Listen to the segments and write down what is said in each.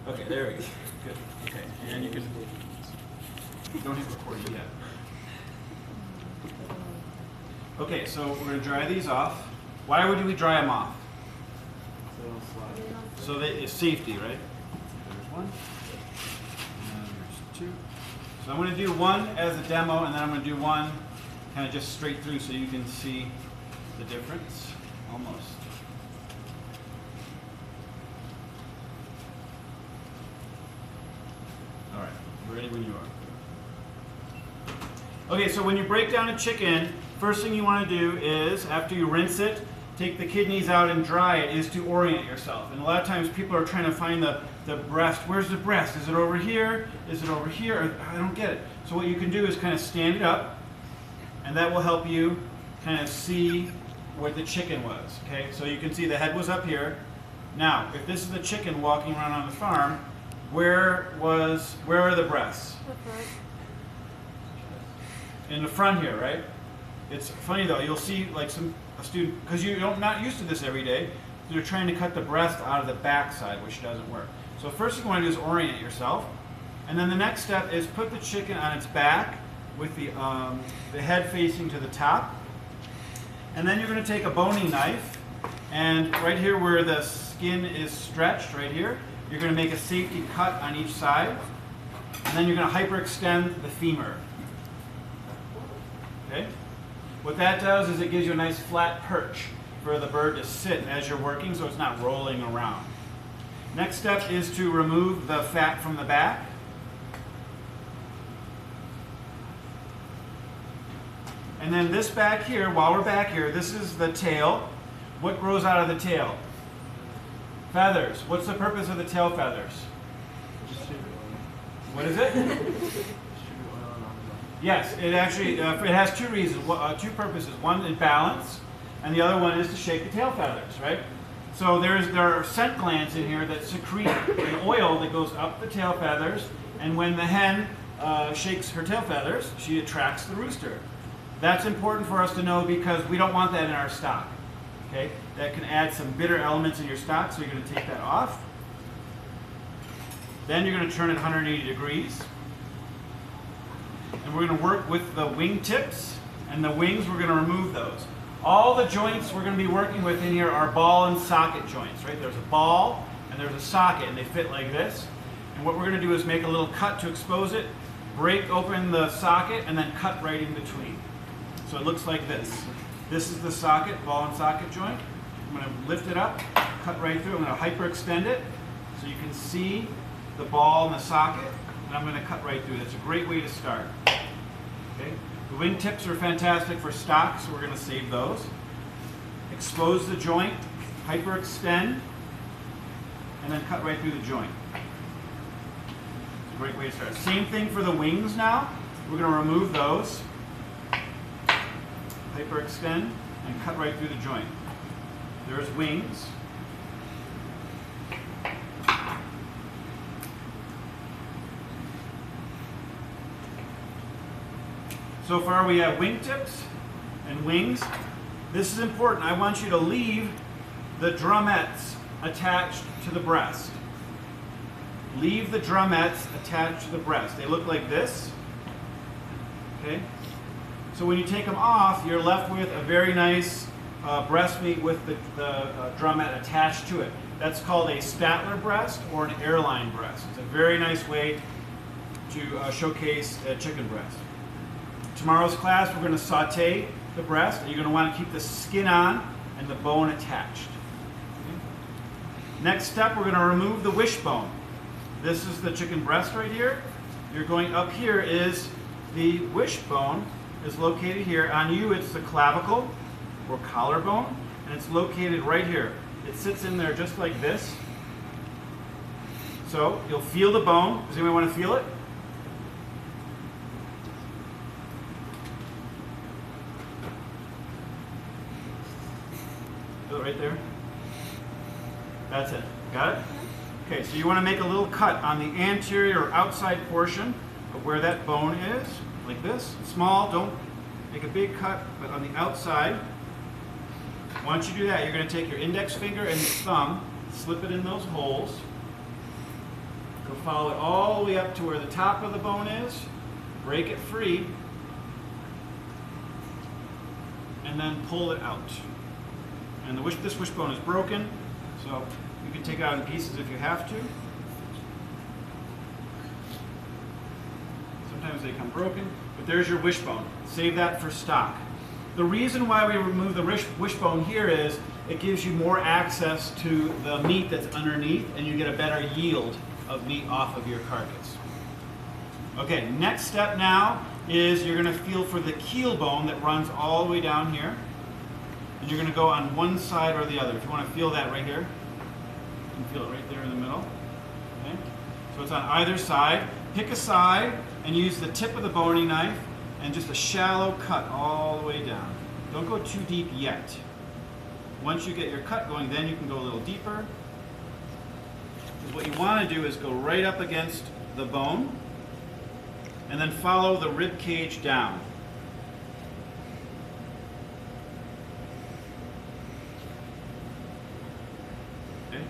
Okay, there we go. Good. Okay, and you can. Don't hit record yet. Okay, so we're going to dry these off. Why would we dry them off? So that it's safety, right? There's one. And there's two. So I'm going to do one as a demo, and then I'm going to do one kind of just straight through so you can see the difference. Almost. All right, ready when you are. Okay, so when you break down a chicken, first thing you want to do is, after you rinse it, take the kidneys out and dry it, is to orient yourself. And a lot of times people are trying to find the breast. Where's the breast? Is it over here? Is it over here? I don't get it. So what you can do is kind of stand it up, and that will help you kind of see where the chicken was. Okay, so you can see the head was up here. Now, if this is the chicken walking around on the farm, where are the breasts? In the front here, right? It's funny though, you'll see like a student, because you're not used to this every day, they're trying to cut the breast out of the back side, which doesn't work. So first thing you want to do is orient yourself, and then the next step is put the chicken on its back with the head facing to the top, and then you're going to take a boning knife, and right here where the skin is stretched, right here, you're going to make a safety cut on each side, and then you're going to hyperextend the femur. Okay? What that does is it gives you a nice flat perch for the bird to sit as you're working, so it's not rolling around. Next step is to remove the fat from the back. And then this back here, while we're back here, this is the tail. What grows out of the tail? Feathers. What's the purpose of the tail feathers? What is it? Yes, it actually it has two reasons, two purposes. One is balance, and the other one is to shake the tail feathers, right? So there are scent glands in here that secrete an oil that goes up the tail feathers, and when the hen shakes her tail feathers, she attracts the rooster. That's important for us to know because we don't want that in our stock. Okay, that can add some bitter elements in your stock, so you're going to take that off. Then you're going to turn it 180 degrees. And we're going to work with the wing tips, and the wings, we're going to remove those. All the joints we're going to be working with in here are ball and socket joints, right? There's a ball and there's a socket, and they fit like this. And what we're going to do is make a little cut to expose it, break open the socket, and then cut right in between. So it looks like this. This is the socket, ball and socket joint. I'm going to lift it up, cut right through. I'm going to hyperextend it so you can see the ball and the socket. And I'm going to cut right through. That's a great way to start. Okay? The wing tips are fantastic for stock, so we're going to save those. Expose the joint, hyperextend, and then cut right through the joint. It's a great way to start. Same thing for the wings now. We're going to remove those, hyperextend, and cut right through the joint. There's wings. So far we have wingtips and wings. This is important. I want you to leave the drumettes attached to the breast. Leave the drumettes attached to the breast. They look like this. Okay? So when you take them off, you're left with a very nice breast meat with the drumette attached to it. That's called a Statler breast or an airline breast. It's a very nice way to showcase a chicken breast. Tomorrow's class, we're going to saute the breast, and you're going to want to keep the skin on and the bone attached. Okay. Next step, we're going to remove the wishbone. This is the chicken breast right here. You're going up here is the wishbone is located here. On you, it's the clavicle or collarbone, and it's located right here. It sits in there just like this. So you'll feel the bone. Does anyone want to feel it? Right there. That's it. Got it? Okay, so you want to make a little cut on the anterior or outside portion of where that bone is, like this. Small, don't make a big cut, but on the outside. Once you do that, you're going to take your index finger and your thumb, slip it in those holes, So follow it all the way up to where the top of the bone is, break it free, and then pull it out. And this wishbone is broken, so you can take it out in pieces if you have to. Sometimes they come broken, but there's your wishbone. Save that for stock. The reason why we remove the wishbone here is it gives you more access to the meat that's underneath, and you get a better yield of meat off of your carcass. Okay, next step now is you're going to feel for the keel bone that runs all the way down here. And you're going to go on one side or the other. If you want to feel that right here, you can feel it right there in the middle. Okay? So it's on either side. Pick a side and use the tip of the boning knife and just a shallow cut all the way down. Don't go too deep yet. Once you get your cut going, then you can go a little deeper. Because what you want to do is go right up against the bone and then follow the rib cage down. Okay?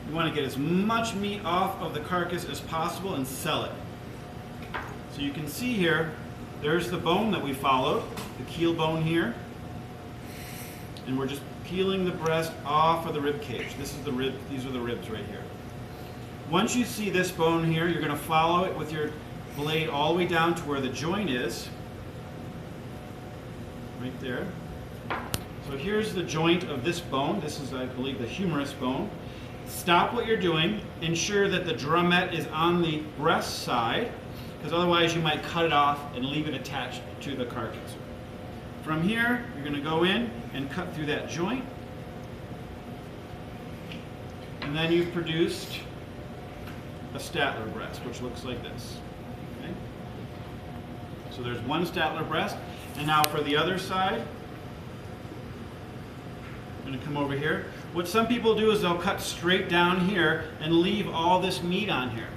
You want to get as much meat off of the carcass as possible and sell it. So you can see here, there's the bone that we followed, the keel bone here. And we're just peeling the breast off of the rib cage. This is the rib, these are the ribs right here. Once you see this bone here, you're going to follow it with your blade all the way down to where the joint is. Right there. So here's the joint of this bone. This is, I believe, the humerus bone. Stop what you're doing. Ensure that the drumette is on the breast side, because otherwise you might cut it off and leave it attached to the carcass. From here, you're going to go in and cut through that joint. And then you've produced a Statler breast, which looks like this. Okay? So there's one Statler breast. And now for the other side, I'm going to come over here. What some people do is they'll cut straight down here and leave all this meat on here.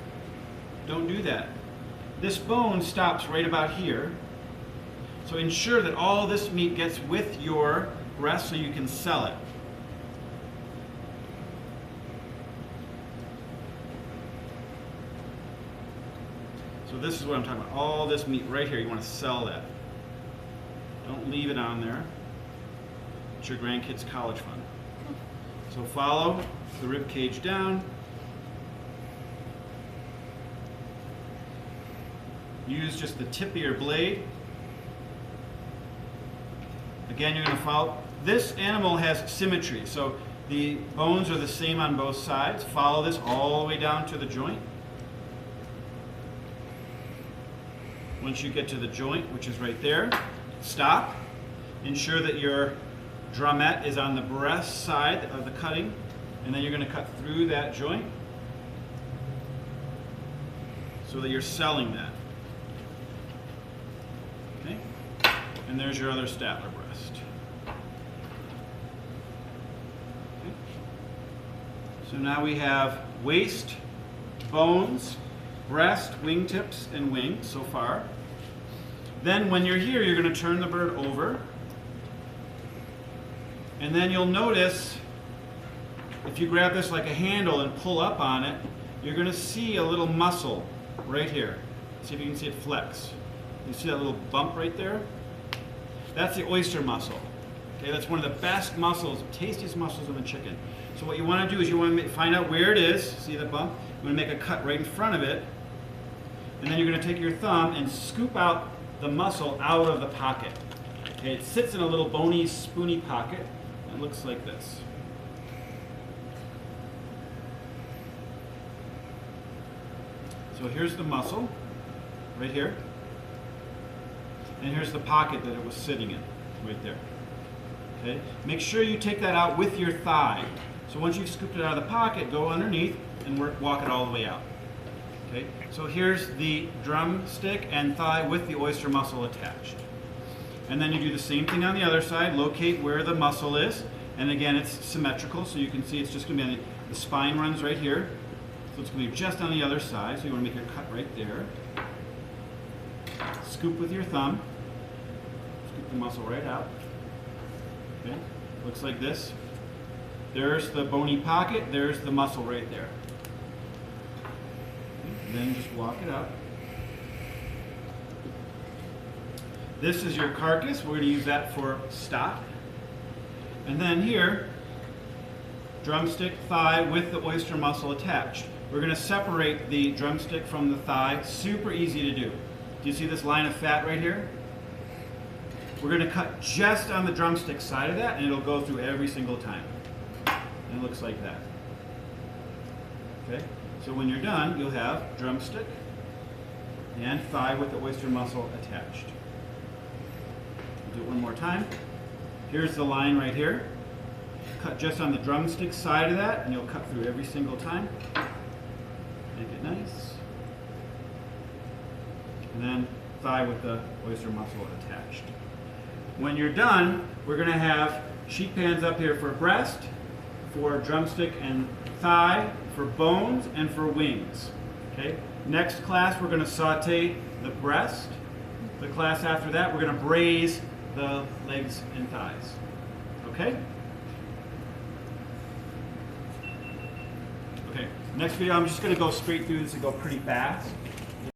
Don't do that. This bone stops right about here. So ensure that all this meat gets with your breast so you can sell it. So this is what I'm talking about. All this meat right here, you want to sell that. Don't leave it on there. It's your grandkids' college fund. So follow the rib cage down. Use just the tip of your blade. Again, you're going to follow. This animal has symmetry, so the bones are the same on both sides. Follow this all the way down to the joint. Once you get to the joint, which is right there, stop. Ensure that your drumette is on the breast side of the cutting, and then you're going to cut through that joint so that you're selling that. Okay? And there's your other Statler breast. Okay. So now we have waist, bones, breast, wingtips, and wings so far. Then when you're here, you're going to turn the bird over. And then you'll notice, if you grab this like a handle and pull up on it, you're going to see a little muscle right here. See if you can see it flex. You see that little bump right there? That's the oyster muscle. Okay, that's one of the best muscles, tastiest muscles in the chicken. So what you want to do is you want to find out where it is. See the bump? You want to make a cut right in front of it. And then you're going to take your thumb and scoop out the muscle out of the pocket. Okay, it sits in a little bony, spoony pocket. It looks like this. So here's the muscle, right here. And here's the pocket that it was sitting in, right there. Okay? Make sure you take that out with your thigh. So once you've scooped it out of the pocket, go underneath and walk it all the way out. Okay? So here's the drumstick and thigh with the oyster muscle attached. And then you do the same thing on the other side. Locate where the muscle is. And again, it's symmetrical, so you can see it's just going to be on the spine runs right here. So it's going to be just on the other side. So you want to make your cut right there. Scoop with your thumb. Scoop the muscle right out. Okay, looks like this. There's the bony pocket. There's the muscle right there. And then just walk it up. This is your carcass. We're going to use that for stock. And then here, drumstick, thigh with the oyster muscle attached. We're going to separate the drumstick from the thigh. Super easy to do. Do you see this line of fat right here? We're going to cut just on the drumstick side of that, and it'll go through every single time. And it looks like that. Okay? So when you're done, you'll have drumstick and thigh with the oyster muscle attached. Do it one more time. Here's the line right here. Cut just on the drumstick side of that, and you'll cut through every single time. Make it nice. And then thigh with the oyster muscle attached. When you're done, we're going to have sheet pans up here for breast, for drumstick and thigh, for bones, and for wings. Okay? Next class, we're going to saute the breast. The class after that, we're going to braise the legs and thighs. Okay? Okay, next video, I'm just going to go straight through this and go pretty fast.